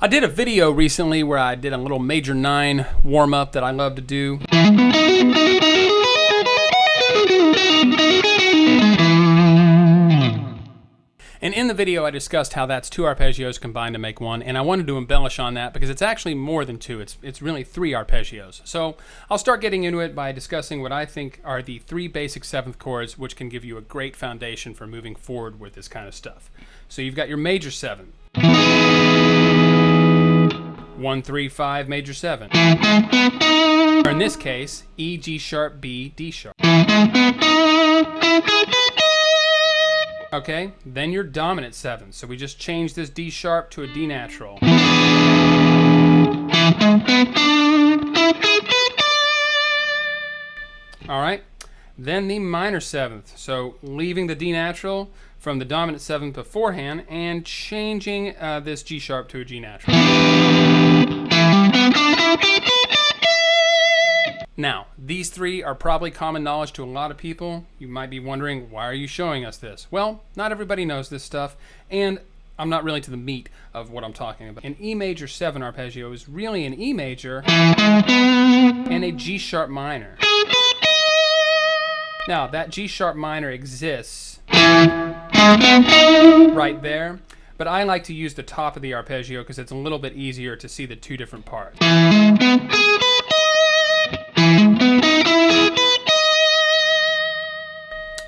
I did a video recently where I did a little major 9 warm-up that I love to do. And in the video I discussed how that's 2 arpeggios combined to make 1, and I wanted to embellish on that because it's actually more than 2. It's really 3 arpeggios. So I'll start getting into it by discussing what I think are the 3 basic 7th chords which can give you a great foundation for moving forward with this kind of stuff. So you've got your major 7. 1, 3, 5, major 7. Or in this case, E, G sharp, B, D sharp. Okay, then your dominant 7. So we just changed this D sharp to a D natural. Alright, then the minor 7th. So leaving the D natural from the dominant 7th beforehand and changing this G sharp to a G natural. Now, these 3 are probably common knowledge to a lot of people. You might be wondering, why are you showing us this? Well, not everybody knows this stuff, and I'm not really to the meat of what I'm talking about. An E major 7 arpeggio is really an E major and a G sharp minor. Now, that G sharp minor exists right there, but I like to use the top of the arpeggio because it's a little bit easier to see the 2 different parts.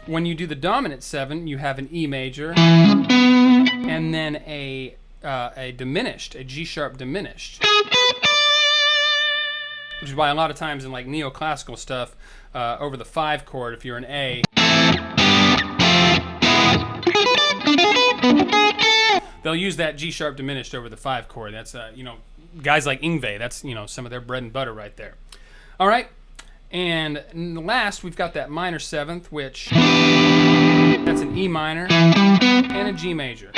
When you do the dominant 7, you have an E major and then a diminished, a G sharp diminished. Which is why a lot of times in like neoclassical stuff, over the 5 chord, if you're an A, they'll use that G sharp diminished over the 5 chord. That's guys like Yngwie, that's some of their bread and butter right there. All right. And last, we've got that minor 7th, which that's an E minor and a G major.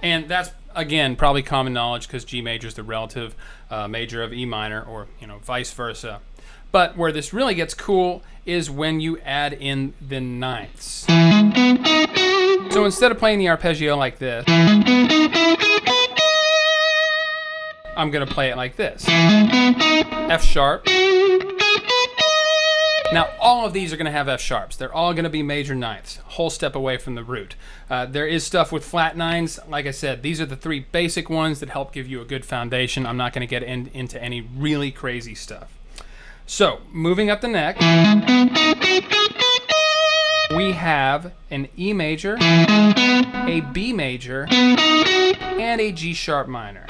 And that's, again, probably common knowledge because G major is the relative major of E minor, or vice versa. But where this really gets cool is when you add in the 9ths. So instead of playing the arpeggio like this, I'm going to play it like this. F sharp. Now, all of these are going to have F sharps. They're all going to be major 9ths, whole step away from the root. There is stuff with flat 9s. Like I said, these are the 3 basic ones that help give you a good foundation. I'm not going to get into any really crazy stuff. So, moving up the neck, we have an E major, a B major, and a G sharp minor.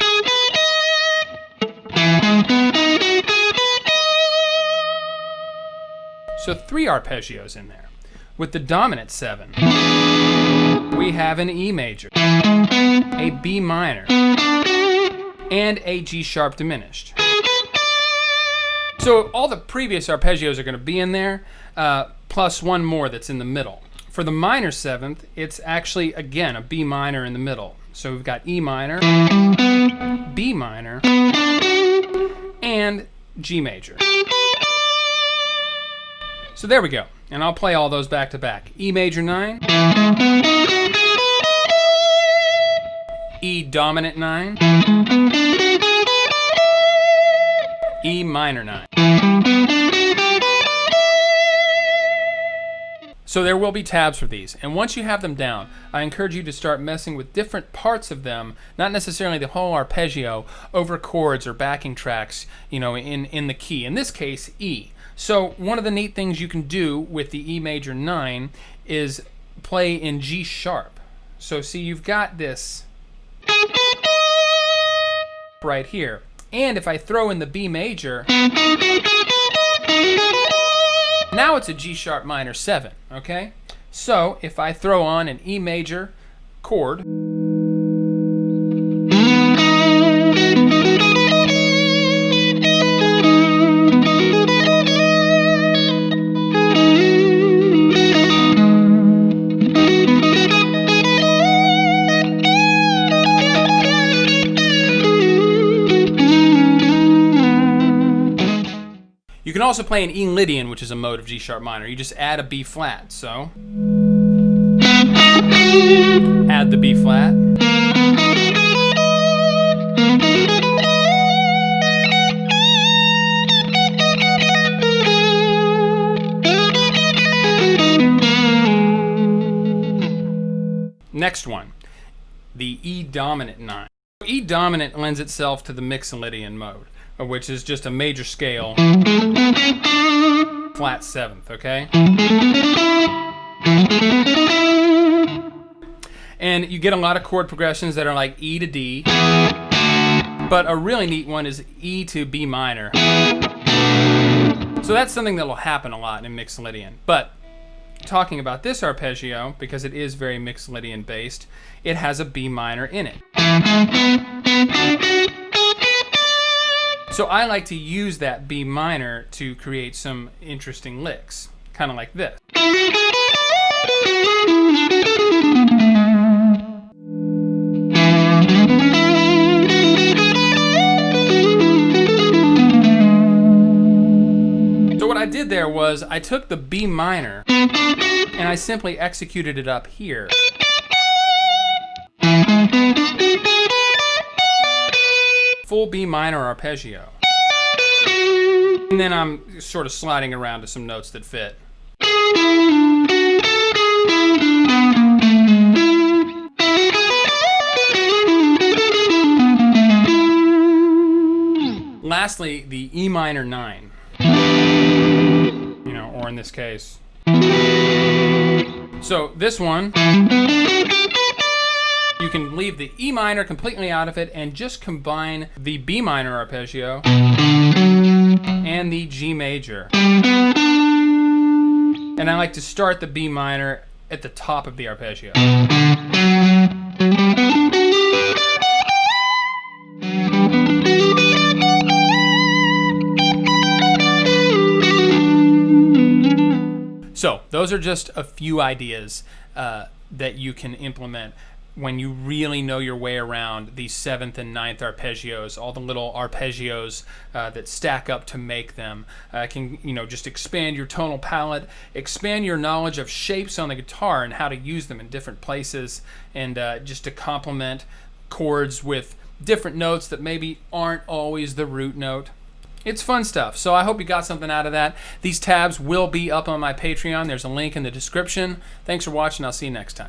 So 3 arpeggios in there. With the dominant 7, we have an E major, a B minor, and a G sharp diminished. So all the previous arpeggios are going to be in there, plus 1 more that's in the middle. For the minor 7th, it's actually, again, a B minor in the middle. So we've got E minor, B minor, and G major. So there we go, and I'll play all those back to back. E major 9, E dominant 9, E minor 9. So there will be tabs for these, and once you have them down, I encourage you to start messing with different parts of them, not necessarily the whole arpeggio, over chords or backing tracks, in the key. In this case, E. So one of the neat things you can do with the E major 9 is play in G sharp. So see, you've got this right here. And if I throw in the B major, now it's a G sharp minor 7, okay? So if I throw on an E major chord, you can also play an E Lydian, which is a mode of G sharp minor. You just add a B flat, so. Add the B flat. Next one, the E dominant 9. E dominant lends itself to the Mixolydian mode, which is just a major scale, flat 7th, okay? And you get a lot of chord progressions that are like E to D, but a really neat one is E to B minor. So that's something that will happen a lot in Mixolydian. But talking about this arpeggio, because it is very Mixolydian based, it has a B minor in it. So I like to use that B minor to create some interesting licks, kind of like this. So what I did there was I took the B minor and I simply executed it up here. Full B minor arpeggio. And then I'm sort of sliding around to some notes that fit. Lastly, the E minor 9. Or in this case. So this one, you can leave the E minor completely out of it and just combine the B minor arpeggio and the G major. And I like to start the B minor at the top of the arpeggio. So those are just a few ideas that you can implement when you really know your way around these 7th and 9th arpeggios, all the little arpeggios that stack up to make them. Can just expand your tonal palette, expand your knowledge of shapes on the guitar and how to use them in different places, and just to complement chords with different notes that maybe aren't always the root note. It's fun stuff, so I hope you got something out of that. These tabs will be up on my Patreon. There's a link in the description. Thanks for watching. I'll see you next time.